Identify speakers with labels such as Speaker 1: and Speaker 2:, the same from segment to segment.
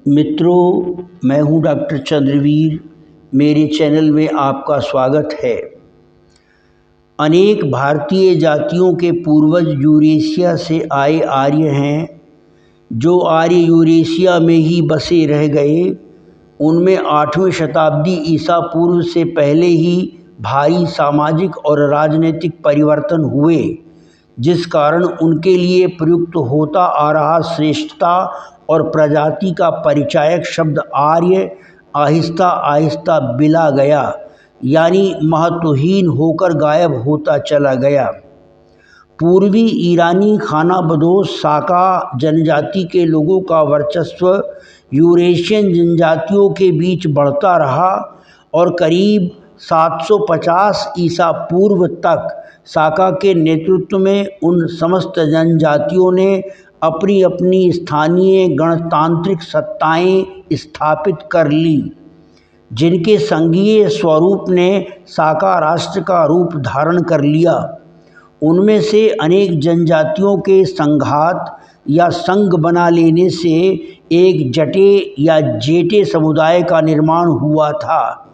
Speaker 1: मित्रों, मैं हूं डॉक्टर चंद्रवीर। मेरे चैनल में आपका स्वागत है। अनेक भारतीय जातियों के पूर्वज यूरेशिया से आए आर्य हैं। जो आर्य यूरेशिया में ही बसे रह गए, उनमें 8वीं शताब्दी ईसा पूर्व से पहले ही भारी सामाजिक और राजनीतिक परिवर्तन हुए, जिस कारण उनके लिए प्रयुक्त होता आ रहा श्रेष्ठता और प्रजाति का परिचायक शब्द आर्य आहिस्ता आहिस्ता बिला गया, यानी महत्वहीन होकर गायब होता चला गया। पूर्वी ईरानी खानाबदोश साका जनजाति के लोगों का वर्चस्व यूरेशियन जनजातियों के बीच बढ़ता रहा और करीब 750 ईसा पूर्व तक साका के नेतृत्व में उन समस्त जनजातियों ने अपनी अपनी स्थानीय गणतांत्रिक सत्ताएं स्थापित कर ली, जिनके संघीय स्वरूप ने साका राष्ट्र का रूप धारण कर लिया। उनमें से अनेक जनजातियों के संघात या संघ बना लेने से एक जटे या जेटे समुदाय का निर्माण हुआ था,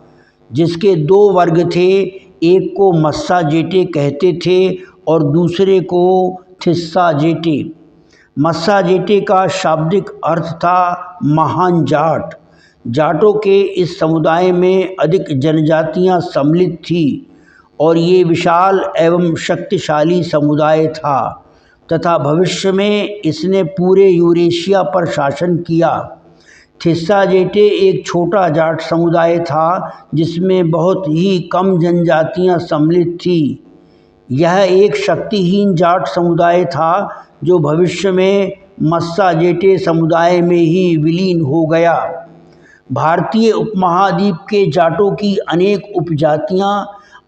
Speaker 1: जिसके दो वर्ग थे। एक को मस्सा जेटे कहते थे और दूसरे को थिस्सा जेटे। मस्सा जेटे का शाब्दिक अर्थ था महान जाट। जाटों के इस समुदाय में अधिक जनजातियां सम्मिलित थी और ये विशाल एवं शक्तिशाली समुदाय था तथा भविष्य में इसने पूरे यूरेशिया पर शासन किया। थिस्सा जेटे एक छोटा जाट समुदाय था जिसमें बहुत ही कम जनजातियां सम्मिलित थी। यह एक शक्तिहीन जाट समुदाय था जो भविष्य में मस्सा जेटे समुदाय में ही विलीन हो गया। भारतीय उपमहाद्वीप के जाटों की अनेक उपजातियां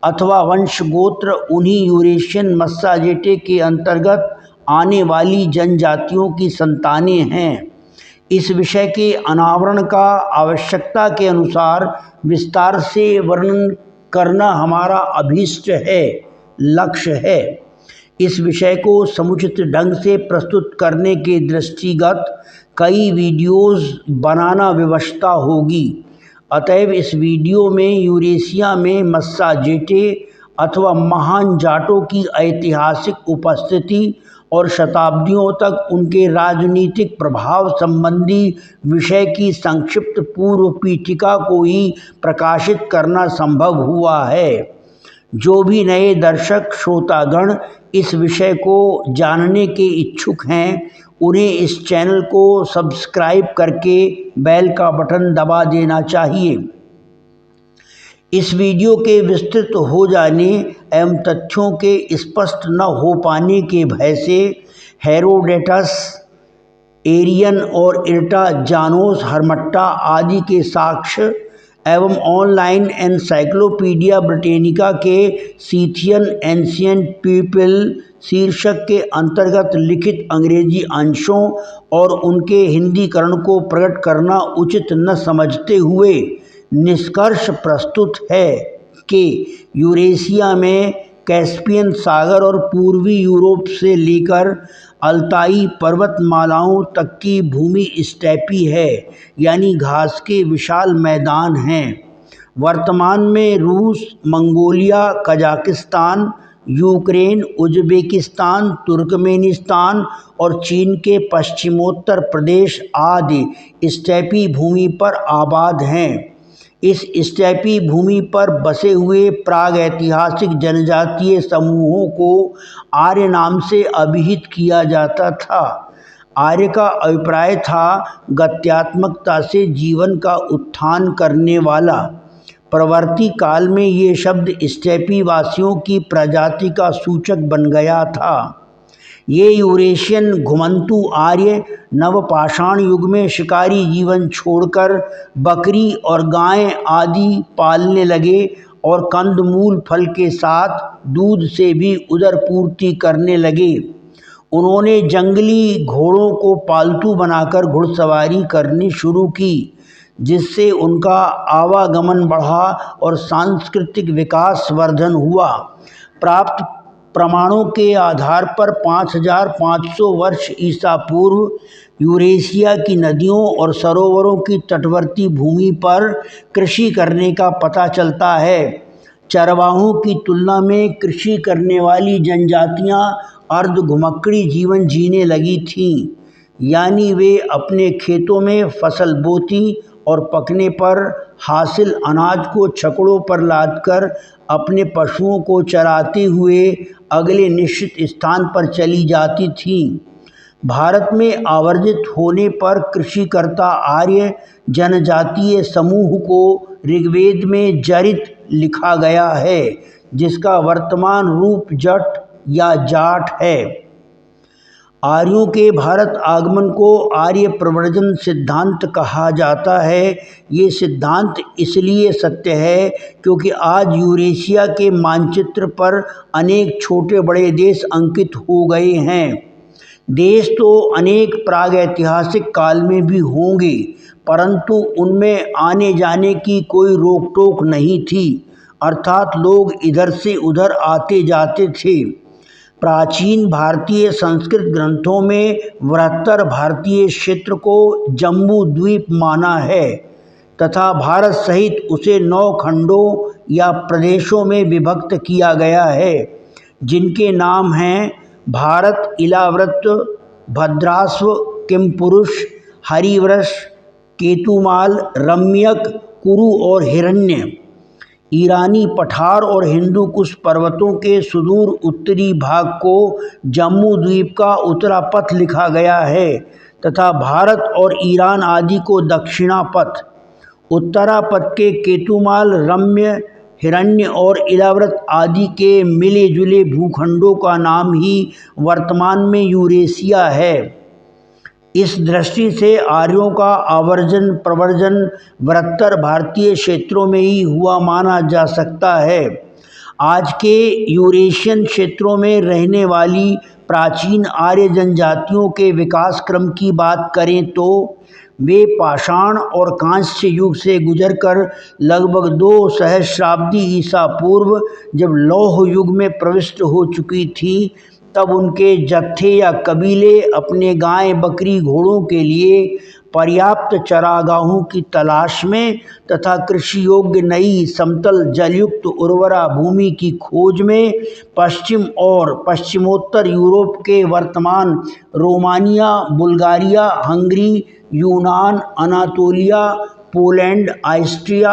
Speaker 1: अथवा वंशगोत्र उन्हीं यूरेशियन मस्सा जेटे के अंतर्गत आने वाली जनजातियों की संतानें हैं। इस विषय के अनावरण का आवश्यकता के अनुसार विस्तार से वर्णन करना हमारा अभीष्ट है, लक्ष्य है। इस विषय को समुचित ढंग से प्रस्तुत करने के दृष्टिगत कई वीडियोस बनाना विवशता होगी। अतएव इस वीडियो में यूरेशिया में मस्सा जेटे अथवा महान जाटों की ऐतिहासिक उपस्थिति और शताब्दियों तक उनके राजनीतिक प्रभाव संबंधी विषय की संक्षिप्त पूर्व पीठिका को ही प्रकाशित करना संभव हुआ है। जो भी नए दर्शक श्रोतागण इस विषय को जानने के इच्छुक हैं, उन्हें इस चैनल को सब्सक्राइब करके बेल का बटन दबा देना चाहिए। इस वीडियो के विस्तृत हो जाने एवं तथ्यों के स्पष्ट न हो पाने के भय से हेरोडेटस, एरियन और इर्टा जानोस हरमट्टा आदि के साक्ष्य एवं ऑनलाइन एनसाइक्लोपीडिया ब्रिटेनिका के सीथियन एंशिएंट पीपल शीर्षक के अंतर्गत लिखित अंग्रेजी अंशों और उनके हिंदीकरण को प्रकट करना उचित न समझते हुए निष्कर्ष प्रस्तुत है कि यूरेशिया में कैस्पियन सागर और पूर्वी यूरोप से लेकर अल्ताई पर्वतमालाओं तक की भूमि स्टेपी है, यानी घास के विशाल मैदान हैं। वर्तमान में रूस, Mongolia, Kazakhstan, Ukraine, Uzbekistan, Turkmenistan और चीन के पश्चिमोत्तर प्रदेश आदि स्टेपी भूमि पर आबाद हैं। इस स्टेपी भूमि पर बसे हुए प्रागैतिहासिक जनजातीय समूहों को आर्य नाम से अभिहित किया जाता था। आर्य का अभिप्राय था गत्यात्मकता से जीवन का उत्थान करने वाला। परवर्ती काल में ये शब्द स्टेपी वासियों की प्रजाति का सूचक बन गया था। ये यूरेशियन घुमंतु आर्य नवपाषाण युग में शिकारी जीवन छोड़कर बकरी और गाय आदि पालने लगे और कंदमूल फल के साथ दूध से भी उदर पूर्ति करने लगे। उन्होंने जंगली घोड़ों को पालतू बनाकर घुड़सवारी करनी शुरू की, जिससे उनका आवागमन बढ़ा और सांस्कृतिक विकास वर्धन हुआ। प्राप्त प्रमाणों के आधार पर 5500 वर्ष ईसा पूर्व यूरेशिया की नदियों और सरोवरों की तटवर्ती भूमि पर कृषि करने का पता चलता है। चरवाहों की तुलना में कृषि करने वाली जनजातियां अर्ध-घुमक्कड़ी जीवन जीने लगी थीं, यानी वे अपने खेतों में फसल बोती और पकने पर हासिल अनाज को छकड़ों पर लादकर अपने पशुओं को चराते हुए अगले निश्चित स्थान पर चली जाती थीं। भारत में आवर्जित होने पर कृषिकर्ता आर्य जनजातीय समूह को ऋग्वेद में जरित लिखा गया है, जिसका वर्तमान रूप जट या जाट है। आर्यों के भारत आगमन को आर्य प्रव्रजन सिद्धांत कहा जाता है। ये सिद्धांत इसलिए सत्य है क्योंकि आज यूरेशिया के मानचित्र पर अनेक छोटे बड़े देश अंकित हो गए हैं। देश तो अनेक प्रागैतिहासिक काल में भी होंगे, परंतु उनमें आने जाने की कोई रोक टोक नहीं थी, अर्थात लोग इधर से उधर आते जाते थे। प्राचीन भारतीय संस्कृत ग्रंथों में बृहत्तर भारतीय क्षेत्र को जम्बू द्वीप माना है तथा भारत सहित उसे 9 खंडों या प्रदेशों में विभक्त किया गया है, जिनके नाम हैं भारत, इलाव्रत, भद्रास्व, किमपुरुष, हरिवृष, केतुमाल, रम्यक, कुरु और हिरण्य। ईरानी पठार और हिंदू कुश पर्वतों के सुदूर उत्तरी भाग को जम्बू द्वीप का उत्तरापथ लिखा गया है तथा भारत और ईरान आदि को दक्षिणापथ। उत्तरापथ के केतुमाल, रम्य, हिरण्य और इलाव्रत आदि के मिले जुले भूखंडों का नाम ही वर्तमान में यूरेशिया है। इस दृष्टि से आर्यों का आवर्जन प्रवर्जन बृहत्तर भारतीय क्षेत्रों में ही हुआ माना जा सकता है। आज के यूरेशियन क्षेत्रों में रहने वाली प्राचीन आर्य जनजातियों के विकास क्रम की बात करें तो वे पाषाण और कांस्य युग से गुजरकर लगभग 2 सहस्राब्दी ईसा पूर्व जब लौह युग में प्रविष्ट हो चुकी थी, तब उनके जत्थे या कबीले अपने गाय, बकरी, घोड़ों के लिए पर्याप्त चरागाहों की तलाश में तथा कृषि योग्य नई समतल जलयुक्त उर्वरा भूमि की खोज में पश्चिम और पश्चिमोत्तर यूरोप के वर्तमान रोमानिया, बुल्गारिया, हंगरी, यूनान, अनातोलिया, पोलैंड, ऑस्ट्रिया,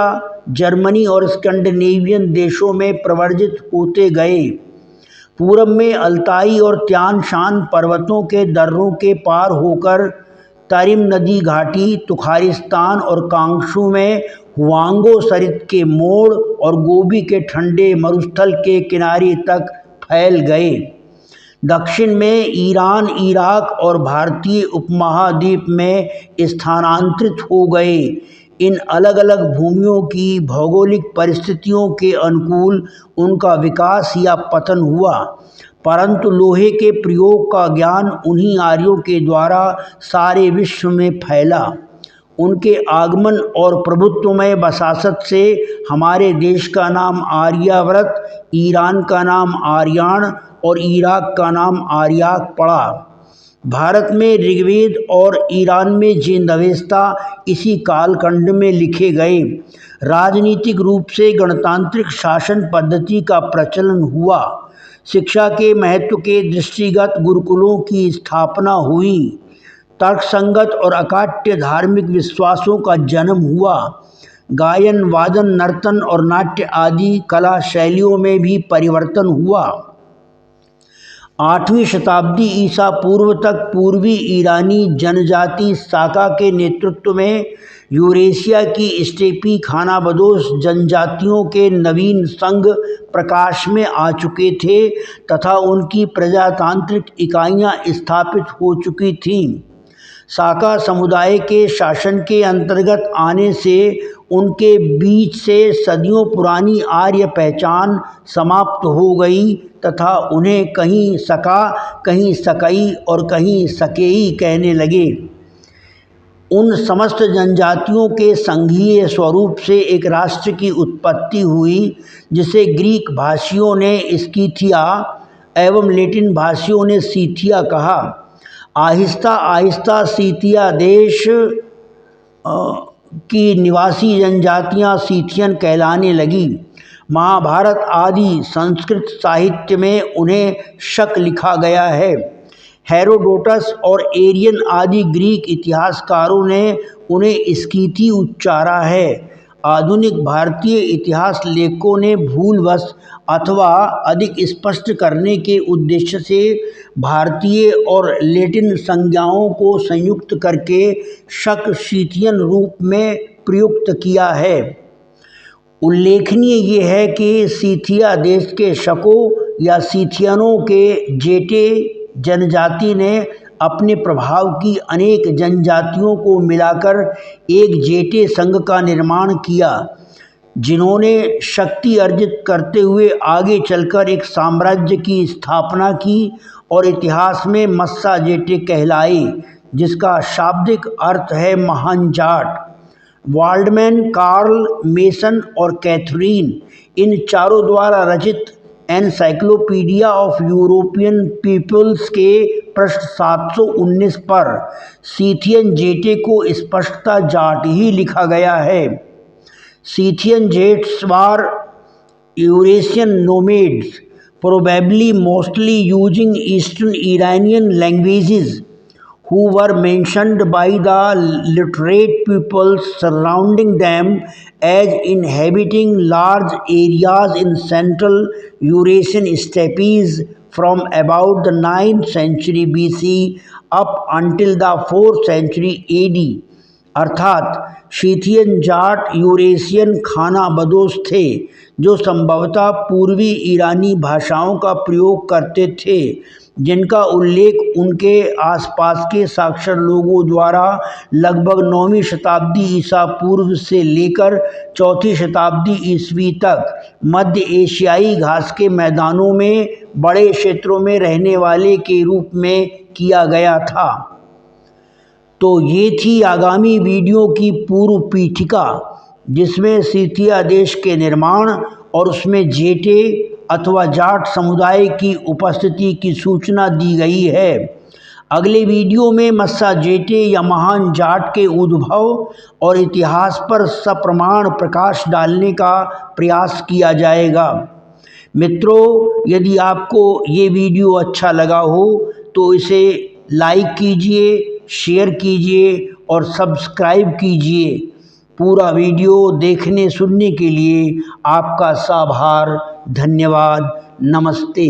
Speaker 1: जर्मनी और स्कैंडिनेवियन देशों में प्रवर्जित होते गए। पूरब में अल्ताई और त्यान शान पर्वतों के दर्रों के पार होकर तारिम नदी घाटी, तुखारिस्तान और कांगशू में हुआंगो सरित के मोड़ और गोबी के ठंडे मरुस्थल के किनारे तक फैल गए। दक्षिण में ईरान, इराक और भारतीय उपमहाद्वीप में स्थानांतरित हो गए। इन अलग अलग भूमियों की भौगोलिक परिस्थितियों के अनुकूल उनका विकास या पतन हुआ, परंतु लोहे के प्रयोग का ज्ञान उन्हीं आर्यों के द्वारा सारे विश्व में फैला। उनके आगमन और प्रभुत्वमय वसासत से हमारे देश का नाम आर्यावर्त, ईरान का नाम आर्याण और इराक का नाम आर्याक पड़ा। भारत में ऋग्वेद और ईरान में जिंदवेस्ता इसी कालखंड में लिखे गए। राजनीतिक रूप से गणतांत्रिक शासन पद्धति का प्रचलन हुआ। शिक्षा के महत्व के दृष्टिगत गुरुकुलों की स्थापना हुई। तर्कसंगत और अकाट्य धार्मिक विश्वासों का जन्म हुआ। गायन, वादन, नर्तन और नाट्य आदि कला शैलियों में भी परिवर्तन हुआ। 8वीं शताब्दी ईसा पूर्व तक पूर्वी ईरानी जनजाति साका के नेतृत्व में यूरेशिया की स्टेपी खानाबदोश जनजातियों के नवीन संघ प्रकाश में आ चुके थे तथा उनकी प्रजातांत्रिक इकाइयां स्थापित हो चुकी थीं। साका समुदाय के शासन के अंतर्गत आने से उनके बीच से सदियों पुरानी आर्य पहचान समाप्त हो गई तथा उन्हें कहीं सका, कहीं सकई और कहीं सकेई कहने लगे। उन समस्त जनजातियों के संघीय स्वरूप से एक राष्ट्र की उत्पत्ति हुई, जिसे ग्रीक भाषियों ने स्किथिया, एवं लेटिन भाषियों ने सीथिया कहा। आहिस्ता आहिस्ता सीथिया देश की निवासी जनजातियां सीथियन कहलाने लगी। महाभारत आदि संस्कृत साहित्य में उन्हें शक लिखा गया है। हेरोडोटस और एरियन आदि ग्रीक इतिहासकारों ने उन्हें स्कीथी उच्चारा है। आधुनिक भारतीय इतिहास लेखकों ने भूलवश अथवा अधिक स्पष्ट करने के उद्देश्य से भारतीय और लैटिन संज्ञाओं को संयुक्त करके शक सीथियन रूप में प्रयुक्त किया है। उल्लेखनीय ये है कि सीथिया देश के शकों या सीथियनों के जेटे जनजाति ने अपने प्रभाव की अनेक जनजातियों को मिलाकर एक जेटे संघ का निर्माण किया, जिन्होंने शक्ति अर्जित करते हुए आगे चलकर एक साम्राज्य की स्थापना की और इतिहास में मस्सा जेटे कहलाए, जिसका शाब्दिक अर्थ है महान जाट। वाल्डमैन, कार्ल मेसन और कैथरीन, इन चारों द्वारा रचित एनसाइक्लोपीडिया ऑफ यूरोपियन पीपल्स के पृष्ठ 719 पर सीथियन जेटे को स्पष्टता जाट ही लिखा गया है। Scythian Jats were Eurasian nomads, probably mostly using Eastern Iranian languages, who were mentioned by the literate peoples surrounding them as inhabiting large areas in central Eurasian steppes from about the 9th century BC up until the 4th century AD। अर्थात Scythian Jat Eurasian खाना बदोश थे जो संभवतः पूर्वी ईरानी भाषाओं का प्रयोग करते थे, जिनका उल्लेख उनके आसपास के साक्षर लोगों द्वारा लगभग 9वीं शताब्दी ईसा पूर्व से लेकर 4वीं शताब्दी ईस्वी तक मध्य एशियाई घास के मैदानों में बड़े क्षेत्रों में रहने वाले के रूप में किया गया था। तो ये थी आगामी वीडियो की पूर्व पीठिका, जिसमें सीथिया देश के निर्माण और उसमें जेटे अथवा जाट समुदाय की उपस्थिति की सूचना दी गई है। अगले वीडियो में मस्सा जेटे या महान जाट के उद्भव और इतिहास पर सप्रमाण प्रकाश डालने का प्रयास किया जाएगा। मित्रों, यदि आपको ये वीडियो अच्छा लगा हो तो इसे लाइक कीजिए, शेयर कीजिए और सब्सक्राइब कीजिए। पूरा वीडियो देखने सुनने के लिए आपका आभार, धन्यवाद, नमस्ते।